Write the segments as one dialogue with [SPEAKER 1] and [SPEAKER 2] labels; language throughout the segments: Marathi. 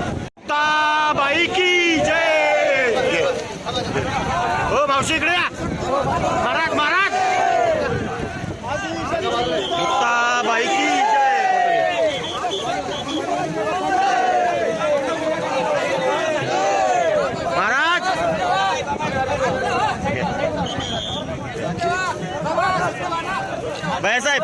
[SPEAKER 1] मुक्ताबाई की जय। हो मावशी इकडे या, महाराज महाराज मुक्ताबाई की जय। महाराज बाळासाहेब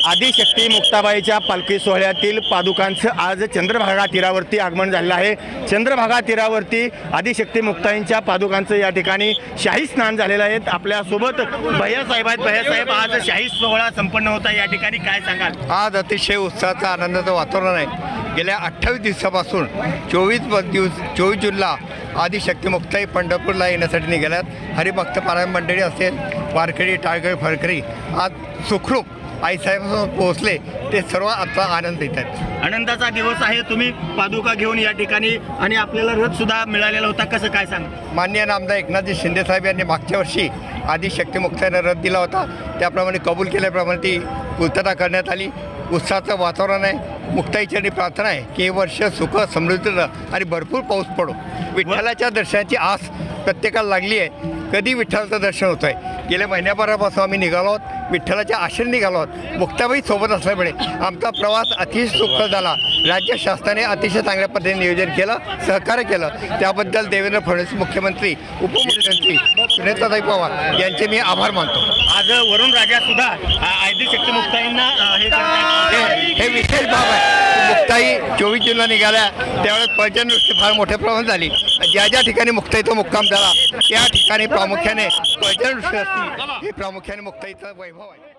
[SPEAKER 1] आदिशक्ती मुक्ताबाईच्या पालखी सोहळ्यातील पादुकांचं आज चंद्रभागा तीरावरती आगमन झालेलं आहे। चंद्रभागा तीरावरती आदिशक्ती मुक्ताईंच्या पादुकांचं या ठिकाणी शाही स्नान झालेलं आहे। आपल्यासोबत भैयासाहेब आहेत। भैयासाहेब, आज शाही सोहळा संपन्न होता, या ठिकाणी काय सांगाल?
[SPEAKER 2] आज अतिशय उत्साहाचं आनंदाचं वातावरण आहे। गेल्या 28 दिवसापासून 24 जूनला आदिशक्ती मुक्ताई पंढरपूरला येण्यासाठी निघाल्यात। हरिभक्त पारायण मंडळी असेल, वारकरी, टाळकरी, फळकरी आज सुखरूप आईसाहेबांसमोर पोहोचले, ते सर्व आता आनंद देत आहेत।
[SPEAKER 1] आनंदाचा दिवस आहे। तुम्ही पादुका घेऊन या ठिकाणी आणि आपल्याला रथ सुद्धा मिळालेला होता, कसं काय सांग?
[SPEAKER 2] माननीय आमदार एकनाथजी शिंदे साहेब यांनी मागच्या वर्षी आदिशक्ती मुक्ताईला रथ दिला होता, त्याप्रमाणे कबूल केल्याप्रमाणे ती पूर्तता करण्यात आली। उत्साहाचं वातावरण आहे। मुक्ताईचरणी प्रार्थना आहे की हे वर्ष सुख समृद्ध आणि भरपूर पाऊस पडो। विठ्ठलाच्या दर्शनाची आस प्रत्येकाला लागली आहे। कधी विठ्ठलाचं दर्शन होतं आहे। गेल्या महिन्याभरापासून आम्ही निघालो आहोत, विठ्ठलाच्या आश्रय निघालो आहोत। मुक्ताबाई सोबत असल्यामुळे आमचा प्रवास अतिशय सुखद झाला। राज्य शासनाने अतिशय चांगल्या पद्धतीने नियोजन केलं, सहकार्य केलं, त्याबद्दल देवेंद्र फडणवीस मुख्यमंत्री, उपमुख्यमंत्री सुनेत्राताई पवार यांचे मी आभार मानतो।
[SPEAKER 1] आज वरुण राजा सुद्धा आदिशक्ती मुक्ताईंना
[SPEAKER 2] हे विशेष बाब आहे। मुक्ताई 24 जूनला निघाल्या त्यावेळेस पर्जन्यवृष्टी फार मोठ्या प्रमाणात झाली। ज्या ज्या ठिकाणी मुक्ताईचा मुक्काम झाला त्या ठिकाणी प्रामुख्याने पर्जन्यवृष्टी असते, हे प्रामुख्याने मुक्ताईचं वैभव आहे।